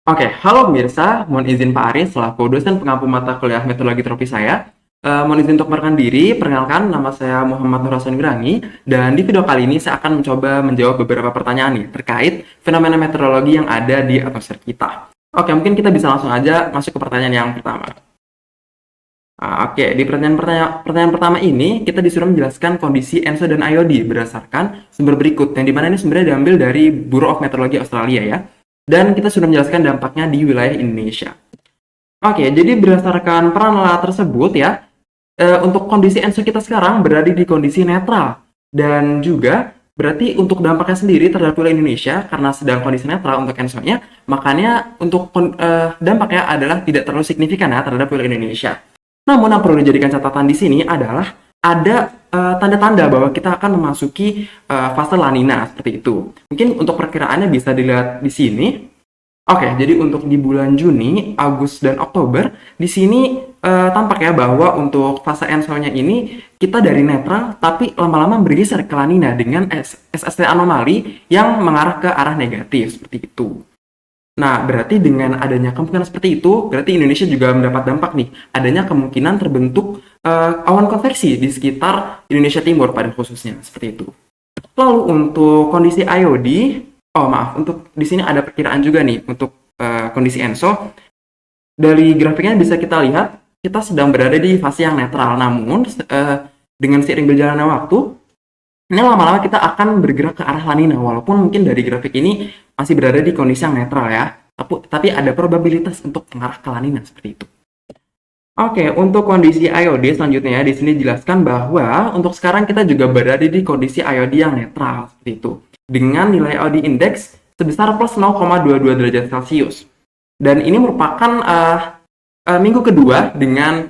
Oke, halo pemirsa. Mohon izin Pak Aris selaku dosen pengampu mata kuliah metodologi tropis saya. Mohon izin untuk memperkenalkan diri. Perkenalkan, nama saya Muhammad Nur Hasan Wirangi. Dan di video kali ini saya akan mencoba menjawab beberapa pertanyaan nih terkait fenomena meteorologi yang ada di atmosfer kita. Oke, mungkin kita bisa langsung aja masuk ke pertanyaan yang pertama. Oke, di pertanyaan pertama ini kita disuruh menjelaskan kondisi ENSO dan IOD berdasarkan sumber berikut, yang dimana ini sebenarnya diambil dari Bureau of Meteorology Australia ya. Dan kita sudah menjelaskan dampaknya di wilayah Indonesia. Oke, jadi berdasarkan peran tersebut ya, untuk kondisi ENSO kita sekarang berada di kondisi netral. Dan juga berarti untuk dampaknya sendiri terhadap wilayah Indonesia, karena sedang kondisi netral untuk ENSO-nya, makanya untuk dampaknya adalah tidak terlalu signifikan ya terhadap wilayah Indonesia. Namun yang perlu dijadikan catatan di sini adalah ada tanda-tanda bahwa kita akan memasuki fase La Nina seperti itu. Mungkin untuk perkiraannya bisa dilihat di sini. Oke, jadi untuk di bulan Juni, Agustus, dan Oktober, di sini tampak ya bahwa untuk fase ENSO-nya ini kita dari netral, tapi lama-lama bergeser ke La Nina dengan SST anomali yang mengarah ke arah negatif seperti itu. Nah, berarti dengan adanya kemungkinan seperti itu, berarti Indonesia juga mendapat dampak nih. Adanya kemungkinan terbentuk awan konveksi di sekitar Indonesia Timur pada khususnya, seperti itu. Lalu untuk kondisi IOD, oh maaf, untuk di sini ada perkiraan juga nih untuk kondisi ENSO. Dari grafiknya bisa kita lihat, kita sedang berada di fase yang netral. Namun, dengan seiring berjalannya waktu, ini lama-lama kita akan bergerak ke arah La Nina, walaupun mungkin dari grafik ini masih berada di kondisi yang netral ya. Tapi ada probabilitas untuk mengarah ke La Nina seperti itu. Oke, untuk kondisi IOD selanjutnya ya, di sini dijelaskan bahwa untuk sekarang kita juga berada di kondisi IOD yang netral seperti itu. Dengan nilai IOD index sebesar plus 0,22 derajat Celcius. Dan ini merupakan minggu kedua dengan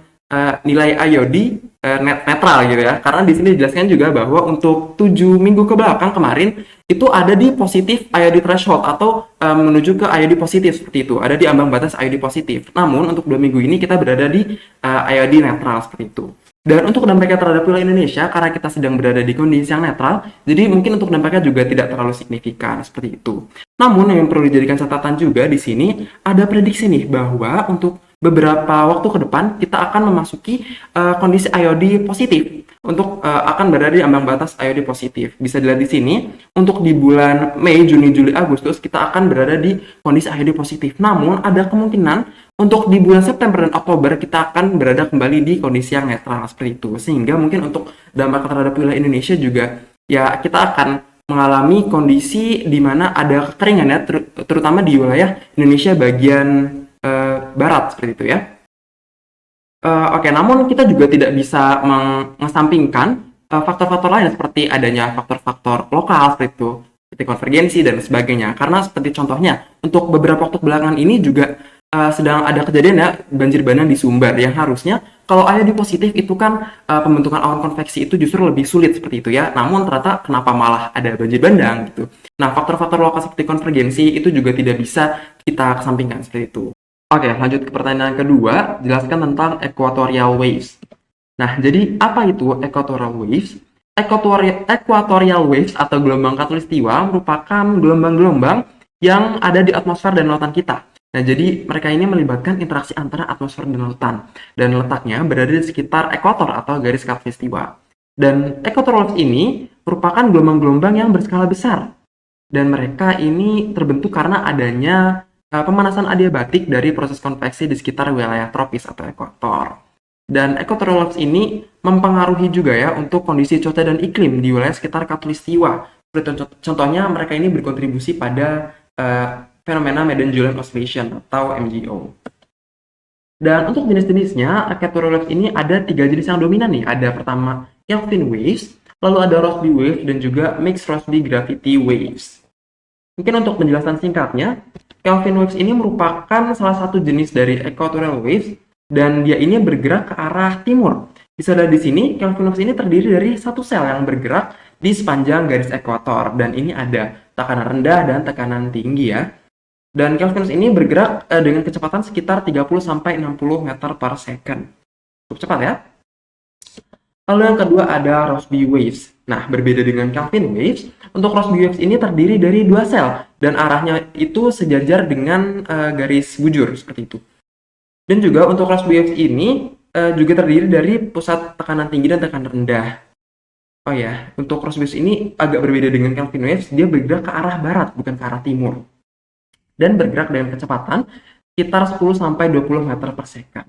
nilai IOD netral gitu ya. Karena di sini dijelaskan juga bahwa untuk 7 minggu ke belakang kemarin itu ada di positif IOD threshold atau menuju ke IOD positif seperti itu. Ada di ambang batas IOD positif. Namun untuk 2 minggu ini kita berada di IOD netral seperti itu. Dan untuk dampaknya terhadap wilayah Indonesia, karena kita sedang berada di kondisi yang netral, jadi mungkin untuk dampaknya juga tidak terlalu signifikan seperti itu. Namun yang perlu dijadikan catatan juga di sini ada prediksi nih bahwa untuk beberapa waktu ke depan kita akan memasuki kondisi IOD positif untuk akan berada di ambang batas IOD positif. Bisa dilihat di sini untuk di bulan Mei, Juni, Juli, Agustus kita akan berada di kondisi IOD positif. Namun ada kemungkinan untuk di bulan September dan Oktober kita akan berada kembali di kondisi yang netral seperti itu. Sehingga mungkin untuk dampak terhadap wilayah Indonesia juga ya kita akan mengalami kondisi di mana ada kekeringan ya, terutama di wilayah Indonesia bagian barat seperti itu ya. Oke, namun kita juga tidak bisa mengesampingkan faktor-faktor lain seperti adanya faktor-faktor lokal seperti itu, seperti konvergensi dan sebagainya. Karena seperti contohnya untuk beberapa waktu belakangan ini juga sedang ada kejadian ya banjir bandang di Sumbar yang harusnya kalau ada di positif itu kan pembentukan awan konveksi itu justru lebih sulit seperti itu ya. Namun ternyata kenapa malah ada banjir bandang gitu. Nah, faktor-faktor lokal seperti konvergensi itu juga tidak bisa kita kesampingkan seperti itu. Oke, lanjut ke pertanyaan kedua, jelaskan tentang equatorial waves. Nah, jadi apa itu equatorial waves? Equatorial waves atau gelombang khatulistiwa merupakan gelombang-gelombang yang ada di atmosfer dan lautan kita. Nah, jadi mereka ini melibatkan interaksi antara atmosfer dan lautan. Dan letaknya berada di sekitar ekuator atau garis khatulistiwa. Dan equatorial waves ini merupakan gelombang-gelombang yang berskala besar. Dan mereka ini terbentuk karena adanya pemanasan adiabatik dari proses konveksi di sekitar wilayah tropis atau ekuator. Dan equatorial waves ini mempengaruhi juga ya untuk kondisi cuaca dan iklim di wilayah sekitar khatulistiwa. Contohnya mereka ini berkontribusi pada fenomena Madden-Julian Oscillation atau MJO. Dan untuk jenis-jenisnya, equatorial waves ini ada 3 jenis yang dominan nih. Ada pertama Kelvin waves, lalu ada Rossby waves, dan juga mixed Rossby gravity waves. Mungkin untuk penjelasan singkatnya, Kelvin waves ini merupakan salah satu jenis dari equatorial waves dan dia ini bergerak ke arah timur. Bisa dilihat di sini, Kelvin waves ini terdiri dari satu sel yang bergerak di sepanjang garis ekuator dan ini ada tekanan rendah dan tekanan tinggi ya. Dan Kelvin waves ini bergerak dengan kecepatan sekitar 30 sampai 60 meter per second. Cukup cepat ya. Lalu yang kedua ada Rossby waves. Nah, berbeda dengan Kelvin waves, untuk Rossby waves ini terdiri dari dua sel dan arahnya itu sejajar dengan garis bujur seperti itu. Dan juga untuk Rossby waves ini juga terdiri dari pusat tekanan tinggi dan tekanan rendah. Oh ya, untuk Rossby waves ini agak berbeda dengan Kelvin waves, dia bergerak ke arah barat bukan ke arah timur. Dan bergerak dengan kecepatan sekitar 10-20 meter per second.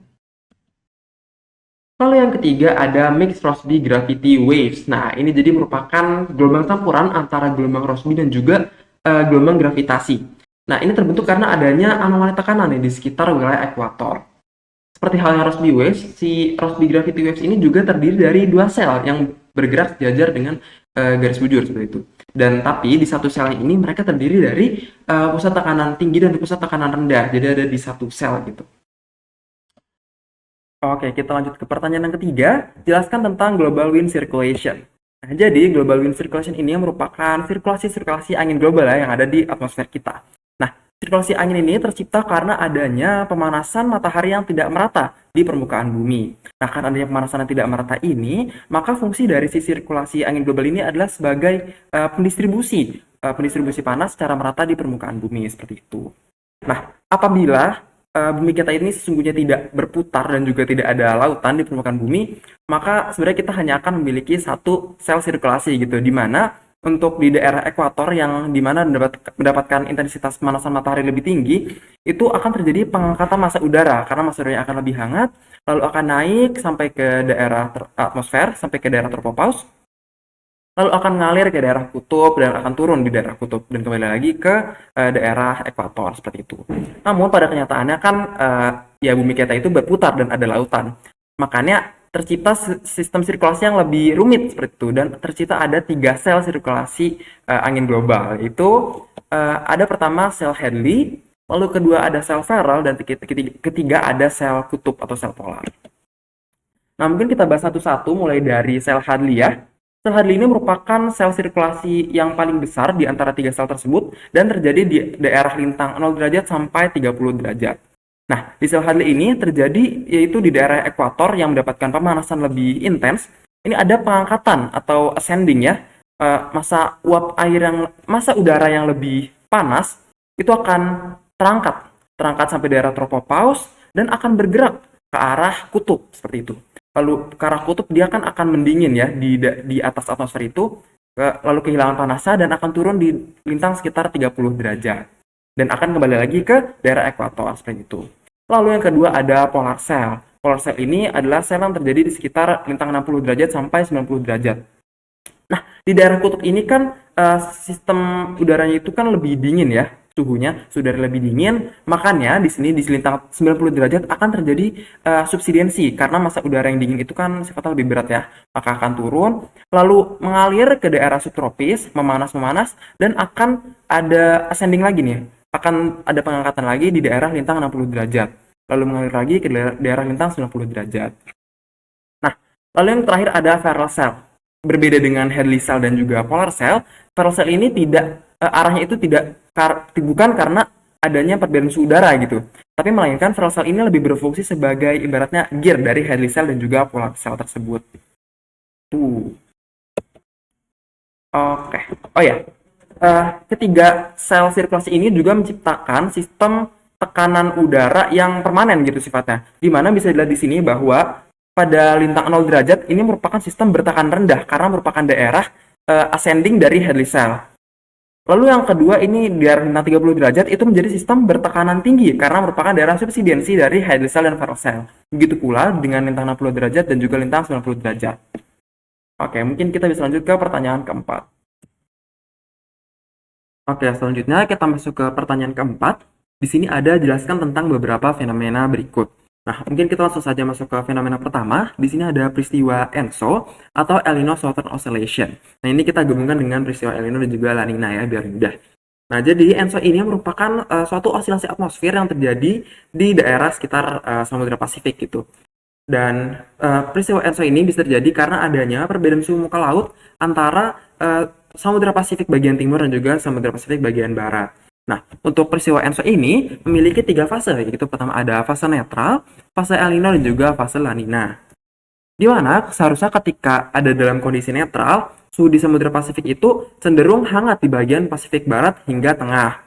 Lalu yang ketiga ada Mixed Rossby Gravity Waves. Nah, ini jadi merupakan gelombang campuran antara gelombang Rossby dan juga gelombang gravitasi. Nah, ini terbentuk karena adanya anomali tekanan di sekitar wilayah ekuator. Seperti halnya Rossby Waves, si Rossby Gravity Waves ini juga terdiri dari dua sel yang bergerak sejajar dengan garis bujur seperti itu. Dan tapi di satu sel ini mereka terdiri dari pusat tekanan tinggi dan pusat tekanan rendah. Jadi ada di satu sel gitu. Oke, kita lanjut ke pertanyaan yang ketiga. Jelaskan tentang global wind circulation. Nah, jadi global wind circulation ini merupakan sirkulasi-sirkulasi angin global ya, yang ada di atmosfer kita. Nah, sirkulasi angin ini tercipta karena adanya pemanasan matahari yang tidak merata di permukaan bumi. Nah, karena adanya pemanasan yang tidak merata ini, maka fungsi dari si sirkulasi angin global ini adalah sebagai pendistribusi panas secara merata di permukaan bumi seperti itu. Nah, apabila bumi kita ini sesungguhnya tidak berputar dan juga tidak ada lautan di permukaan bumi, maka sebenarnya kita hanya akan memiliki satu sel sirkulasi gitu, di mana untuk di daerah ekuator yang dimana mendapatkan intensitas pemanasan matahari lebih tinggi, itu akan terjadi pengangkatan massa udara, karena massa udaranya akan lebih hangat, lalu akan naik sampai ke daerah atmosfer, sampai ke daerah tropopause, lalu akan ngalir ke daerah kutub dan akan turun di daerah kutub dan kembali lagi ke daerah ekuator seperti itu. Namun pada kenyataannya kan ya bumi kita itu berputar dan ada lautan. Makanya tercipta sistem sirkulasi yang lebih rumit seperti itu dan tercipta ada 3 sel sirkulasi angin global. Itu ada pertama sel Hadley, lalu kedua ada sel Ferrel dan ketiga ada sel kutub atau sel polar. Nah, mungkin kita bahas satu-satu mulai dari sel Hadley ya. Sel Hadley ini merupakan sel sirkulasi yang paling besar di antara 3 sel tersebut dan terjadi di daerah lintang 0 derajat sampai 30 derajat. Nah, di sel Hadley ini terjadi yaitu di daerah ekuator yang mendapatkan pemanasan lebih intens. Ini ada pengangkatan atau ascending ya. Massa udara yang lebih panas itu akan terangkat sampai daerah tropopause dan akan bergerak ke arah kutub seperti itu. Lalu ke arah kutub dia akan mendingin ya di atas atmosfer itu, lalu kehilangan panasnya dan akan turun di lintang sekitar 30 derajat dan akan kembali lagi ke daerah ekuator seperti itu. Lalu yang kedua ada polar cell. Polar cell ini adalah sel yang terjadi di sekitar lintang 60 derajat sampai 90 derajat. Nah, di daerah kutub ini kan sistem udaranya itu kan lebih dingin ya, sudah lebih dingin, makanya di sini di lintang 90 derajat akan terjadi subsidensi karena massa udara yang dingin itu kan sifatnya lebih berat ya, maka akan turun lalu mengalir ke daerah subtropis, memanas dan akan ada ascending lagi nih, akan ada pengangkatan lagi di daerah lintang 60 derajat lalu mengalir lagi ke daerah lintang 90 derajat. Nah, lalu yang terakhir ada Ferrel cell. Berbeda dengan Hadley cell dan juga polar cell, Ferrel cell ini arahnya itu bukan karena adanya perbedaan suhu udara gitu, tapi melainkan Ferrel cell ini lebih berfungsi sebagai ibaratnya gear dari Hadley cell dan juga polar cell tersebut. Oke. Oh ya, ketiga sel sirkulasi ini juga menciptakan sistem tekanan udara yang permanen gitu sifatnya. Dimana bisa dilihat di sini bahwa pada lintang 0 derajat ini merupakan sistem bertekanan rendah karena merupakan daerah ascending dari Hadley cell. Lalu yang kedua ini di daerah lintang 30 derajat itu menjadi sistem bertekanan tinggi karena merupakan daerah subsidensi dari Hadley cell dan Ferrel cell. Begitu pula dengan lintang 60 derajat dan juga lintang 90 derajat. Oke, mungkin kita bisa lanjut ke pertanyaan keempat. Oke, selanjutnya kita masuk ke pertanyaan keempat. Di sini ada jelaskan tentang beberapa fenomena berikut. Nah, mungkin kita langsung saja masuk ke fenomena pertama. Di sini ada peristiwa ENSO atau El Nino Southern Oscillation. Nah, ini kita gabungkan dengan peristiwa El Nino dan juga La Nina ya, biar mudah. Nah, jadi ENSO ini merupakan suatu osilasi atmosfer yang terjadi di daerah sekitar Samudra Pasifik gitu. Dan peristiwa ENSO ini bisa terjadi karena adanya perbedaan suhu muka laut antara Samudra Pasifik bagian timur dan juga Samudra Pasifik bagian barat. Nah, untuk peristiwa ENSO ini memiliki 3 fase, yaitu pertama ada fase netral, fase El Nino dan juga fase La Nina. Di mana seharusnya ketika ada dalam kondisi netral, suhu di Samudra Pasifik itu cenderung hangat di bagian Pasifik Barat hingga tengah,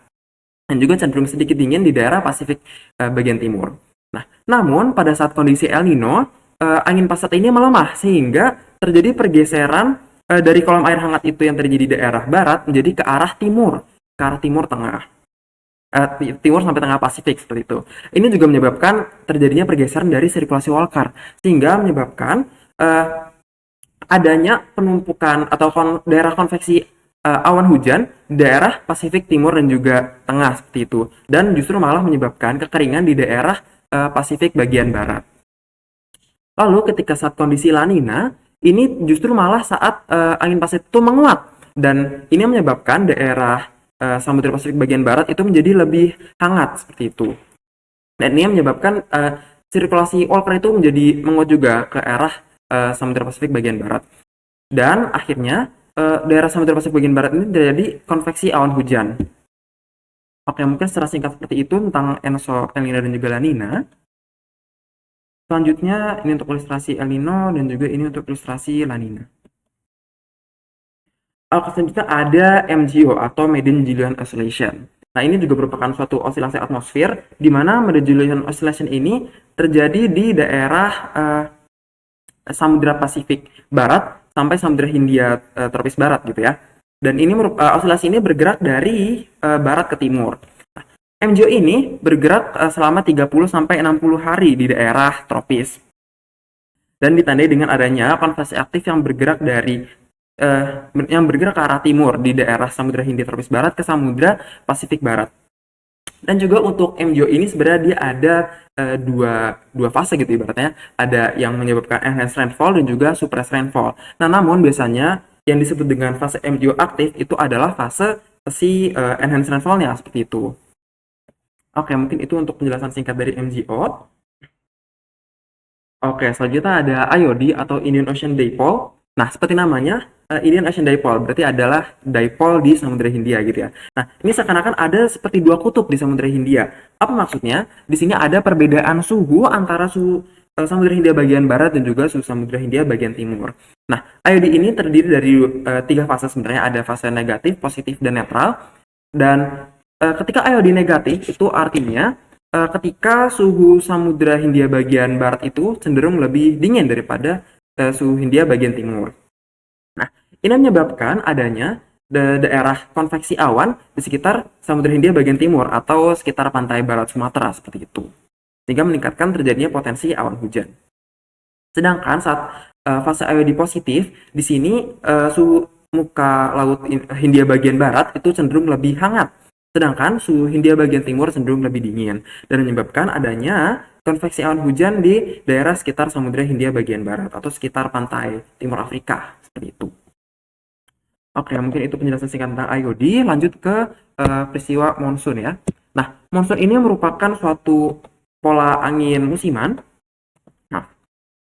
dan juga cenderung sedikit dingin di daerah Pasifik bagian timur. Nah, namun pada saat kondisi El Nino, angin pasat ini melemah sehingga terjadi pergeseran dari kolom air hangat itu yang terjadi di daerah barat menjadi ke arah timur tengah. Timur sampai tengah Pasifik seperti itu. Ini juga menyebabkan terjadinya pergeseran dari sirkulasi Walker sehingga menyebabkan adanya penumpukan atau daerah konveksi awan hujan di daerah Pasifik Timur dan juga Tengah seperti itu, dan justru malah menyebabkan kekeringan di daerah Pasifik bagian barat. Lalu ketika saat kondisi La Nina, ini justru malah saat angin pasat itu menguat, dan ini menyebabkan daerah Samudra Pasifik bagian barat itu menjadi lebih hangat seperti itu. Dan ini menyebabkan sirkulasi Walker itu menjadi menguat juga ke arah Samudra Pasifik bagian barat. Dan akhirnya daerah Samudra Pasifik bagian barat ini terjadi konveksi awan hujan. Oke, mungkin secara singkat seperti itu tentang ENSO, El Nino dan juga La Nina. Selanjutnya ini untuk ilustrasi El Nino dan juga ini untuk ilustrasi La Nina. Selanjutnya ada MJO atau Madden-Julian Oscillation. Nah, ini juga merupakan suatu osilasi atmosfer di mana Madden-Julian Oscillation ini terjadi di daerah Samudra Pasifik Barat sampai Samudra Hindia tropis barat gitu ya. Dan ini osilasi ini bergerak dari barat ke timur. MJO ini bergerak selama 30 sampai 60 hari di daerah tropis. Dan ditandai dengan adanya konveksi aktif yang bergerak ke arah timur di daerah Samudra Hindia tropis barat ke Samudra Pasifik barat. Dan juga untuk MJO ini sebenarnya dia ada dua fase gitu ibaratnya. Ada yang menyebabkan enhanced rainfall dan juga suppressed rainfall. Nah, namun biasanya yang disebut dengan fase MJO aktif itu adalah fase si enhanced rainfall-nya seperti itu. Oke, mungkin itu untuk penjelasan singkat dari MJO. Oke, selanjutnya ada IOD atau Indian Ocean Dipole. Nah, seperti namanya, Indian Ocean Dipole berarti adalah dipole di Samudra Hindia gitu ya. Nah, ini seakan-akan ada seperti dua kutub di Samudra Hindia. Apa maksudnya? Di sini ada perbedaan suhu antara suhu Samudra Hindia bagian barat dan juga suhu Samudra Hindia bagian timur. Nah, IOD ini terdiri dari tiga fase sebenarnya. Ada fase negatif, positif, dan netral. Dan ketika IOD negatif itu artinya ketika suhu Samudra Hindia bagian barat itu cenderung lebih dingin daripada suhu Hindia bagian timur. Nah, ini menyebabkan adanya daerah konveksi awan di sekitar Samudra Hindia bagian timur atau sekitar pantai barat Sumatera seperti itu, sehingga meningkatkan terjadinya potensi awan hujan. Sedangkan saat fase IOD positif, di sini suhu muka laut Hindia bagian barat itu cenderung lebih hangat, sedangkan suhu Hindia bagian timur cenderung lebih dingin, dan menyebabkan adanya konveksi awan hujan di daerah sekitar Samudra Hindia bagian barat atau sekitar pantai timur Afrika seperti itu. Oke, mungkin itu penjelasan singkat tentang IOD. Lanjut ke peristiwa monsun ya. Nah, monsun ini merupakan suatu pola angin musiman. Nah,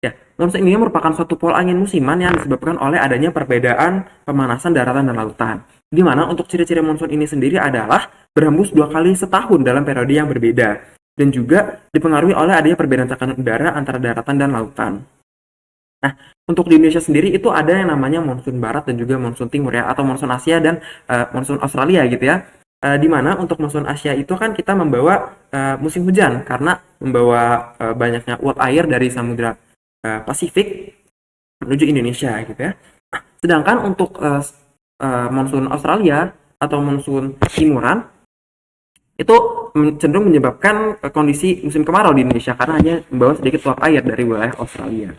ya, monsun ini merupakan suatu pola angin musiman yang disebabkan oleh adanya perbedaan pemanasan daratan dan lautan. Di mana untuk ciri-ciri monsun ini sendiri adalah berhembus 2 kali setahun dalam periode yang berbeda, dan juga dipengaruhi oleh adanya perbedaan tekanan udara antara daratan dan lautan. Nah, untuk di Indonesia sendiri itu ada yang namanya monsun barat dan juga monsun timur ya, atau monsun Asia dan monsun Australia gitu ya. Di mana untuk monsun Asia itu kan kita membawa musim hujan karena membawa banyaknya uap air dari Samudra Pasifik menuju Indonesia gitu ya. Sedangkan untuk monsun Australia atau monsun timuran itu cenderung menyebabkan kondisi musim kemarau di Indonesia karena hanya membawa sedikit uap air dari wilayah Australia.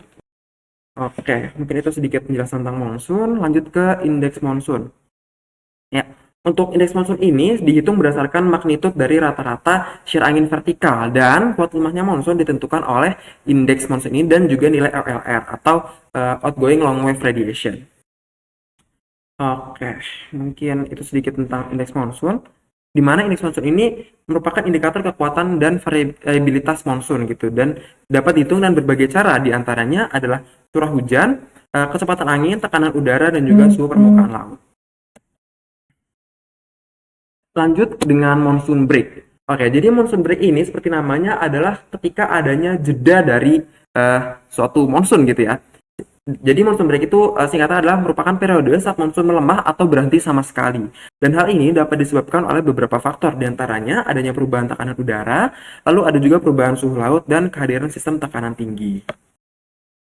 Oke, mungkin itu sedikit penjelasan tentang monsun. Lanjut ke indeks monsun. Ya, untuk indeks monsun ini dihitung berdasarkan magnitud dari rata-rata shear angin vertikal, dan kuat lemahnya monsun ditentukan oleh indeks monsun ini dan juga nilai OLR atau outgoing long wave radiation. Oke, mungkin itu sedikit tentang indeks monsun, di mana indeks monsun ini merupakan indikator kekuatan dan variabilitas monsun gitu, dan dapat dihitung dengan berbagai cara. Di antaranya adalah curah hujan, kecepatan angin, tekanan udara, dan juga suhu permukaan laut. Lanjut dengan monsoon break. Oke, jadi monsoon break ini seperti namanya adalah ketika adanya jeda dari suatu monsoon gitu ya. Jadi monsoon break itu singkatnya adalah merupakan periode saat monsoon melemah atau berhenti sama sekali. Dan hal ini dapat disebabkan oleh beberapa faktor, diantaranya adanya perubahan tekanan udara, lalu ada juga perubahan suhu laut dan kehadiran sistem tekanan tinggi.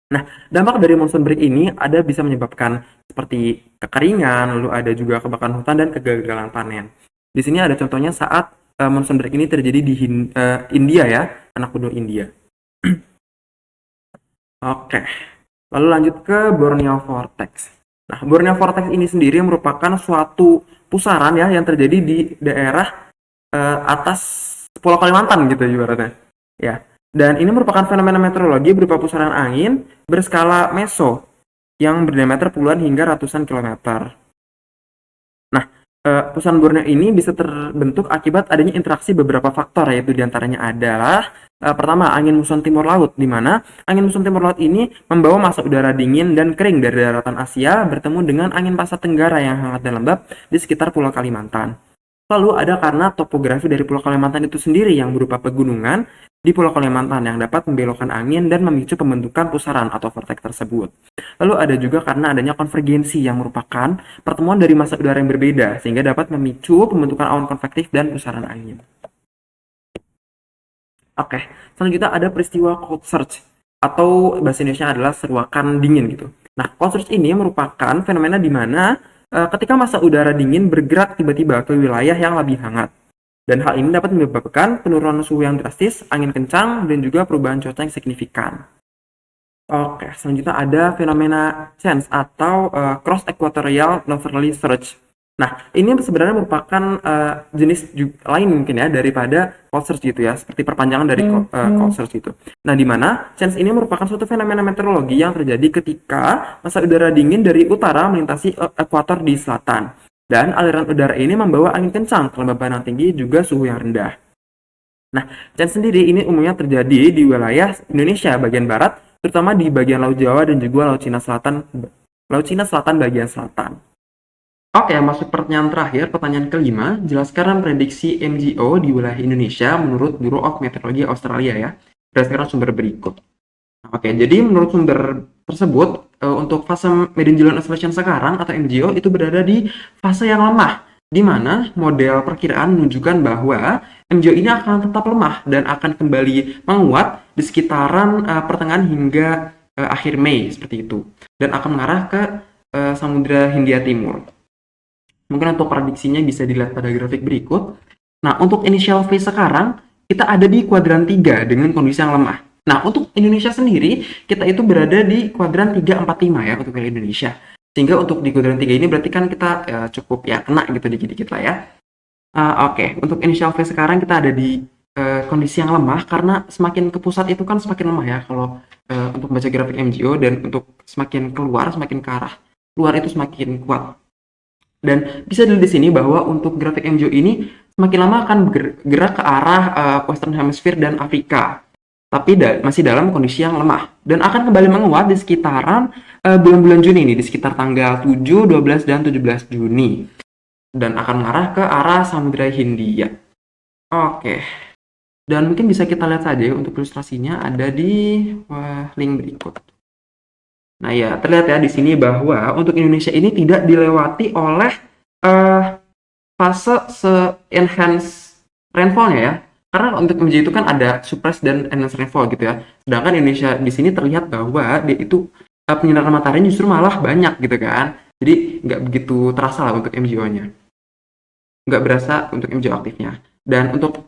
Nah, dampak dari monsoon break ini ada bisa menyebabkan seperti kekeringan, lalu ada juga kebakaran hutan dan kegagalan panen. Di sini ada contohnya saat monsoon break ini terjadi di India ya, anak benua India. Oke, lalu lanjut ke Borneo Vortex. Nah, Borneo Vortex ini sendiri merupakan suatu pusaran ya yang terjadi di daerah atas Pulau Kalimantan gitu ibaratnya. Ya. Dan ini merupakan fenomena meteorologi berupa pusaran angin berskala meso yang berdiameter puluhan hingga ratusan kilometer. Nah, pusaran Borneo ini bisa terbentuk akibat adanya interaksi beberapa faktor, yaitu diantaranya adalah pertama, angin muson timur laut, di mana angin muson timur laut ini membawa massa udara dingin dan kering dari daratan Asia bertemu dengan angin pasat tenggara yang hangat dan lembab di sekitar Pulau Kalimantan. Lalu ada karena topografi dari Pulau Kalimantan itu sendiri yang berupa pegunungan di Pulau Kalimantan yang dapat membelokkan angin dan memicu pembentukan pusaran atau vortex tersebut. Lalu ada juga karena adanya konvergensi yang merupakan pertemuan dari massa udara yang berbeda sehingga dapat memicu pembentukan awan konvektif dan pusaran angin. Oke, selanjutnya ada peristiwa cold surge atau bahasa Indonesia adalah seruakan dingin gitu. Nah, cold surge ini merupakan fenomena di mana ketika massa udara dingin bergerak tiba-tiba ke wilayah yang lebih hangat. Dan hal ini dapat menyebabkan penurunan suhu yang drastis, angin kencang, dan juga perubahan cuaca yang signifikan. Oke, selanjutnya ada fenomena CHANS atau Cross Equatorial Northerly Surge. Nah, ini sebenarnya merupakan jenis lain mungkin ya daripada cold surge gitu ya, seperti perpanjangan dari cold surge gitu. Nah, di mana CHANS ini merupakan suatu fenomena meteorologi yang terjadi ketika massa udara dingin dari utara melintasi ekuator di selatan. Dan aliran udara ini membawa angin kencang, kelembaban yang tinggi, juga suhu yang rendah. Nah, CHANS sendiri ini umumnya terjadi di wilayah Indonesia bagian barat, terutama di bagian Laut Jawa dan juga Laut Cina Selatan bagian selatan. Oke, masuk pertanyaan terakhir, pertanyaan kelima. Jelaskan prediksi MJO di wilayah Indonesia menurut Bureau of Meteorology Australia ya, berdasarkan sumber berikut. Oke, jadi menurut sumber tersebut, untuk fase Median Oscillation sekarang atau MJO itu berada di fase yang lemah, di mana model perkiraan menunjukkan bahwa MJO ini akan tetap lemah dan akan kembali menguat di sekitaran pertengahan hingga akhir Mei seperti itu, dan akan mengarah ke Samudra Hindia Timur. Mungkin untuk prediksinya bisa dilihat pada grafik berikut. Nah, untuk initial phase sekarang, kita ada di kuadran 3 dengan kondisi yang lemah. Nah, untuk Indonesia sendiri, kita itu berada di kuadran 345 ya untuk wilayah Indonesia. Sehingga untuk di kuadran 3 ini berarti kan kita cukup ya kena gitu dikit-dikit lah ya. Oke, untuk initial phase sekarang kita ada di kondisi yang lemah karena semakin ke pusat itu kan semakin lemah ya kalau untuk baca grafik MJO, dan untuk semakin keluar, semakin ke arah luar itu semakin kuat. Dan bisa dilihat di sini bahwa untuk grafik MJO ini semakin lama akan bergerak ke arah Western Hemisphere dan Afrika, tapi masih dalam kondisi yang lemah dan akan kembali menguat di sekitaran bulan-bulan Juni ini, di sekitar tanggal 7, 12, dan 17 Juni, dan akan mengarah ke arah Samudra Hindia. Oke, dan mungkin bisa kita lihat saja untuk ilustrasinya ada di link berikut. Nah ya, terlihat ya di sini bahwa untuk Indonesia ini tidak dilewati oleh fase enhanced rainfall-nya ya. Karena untuk MJ itu kan ada suppressed dan enhanced rainfall gitu ya. Sedangkan Indonesia di sini terlihat bahwa dia itu penyinaran matahari justru malah banyak gitu kan. Jadi nggak begitu terasa lah untuk MJO-nya. Nggak berasa untuk MJO aktifnya. Dan untuk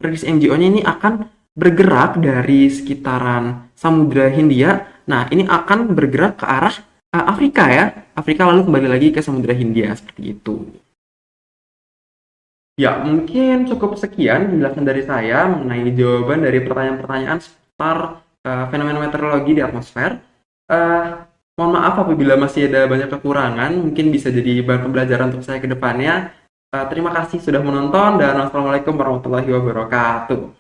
prediksi MJO-nya ini akan bergerak dari sekitaran Samudra Hindia. Nah, ini akan bergerak ke arah Afrika ya. Afrika lalu kembali lagi ke Samudra Hindia seperti itu. Ya, mungkin cukup sekian penjelasan dari saya mengenai jawaban dari pertanyaan-pertanyaan seputar fenomena meteorologi di atmosfer. Mohon maaf apabila masih ada banyak kekurangan, mungkin bisa jadi bahan pembelajaran untuk saya ke depannya. Terima kasih sudah menonton dan wassalamualaikum warahmatullahi wabarakatuh.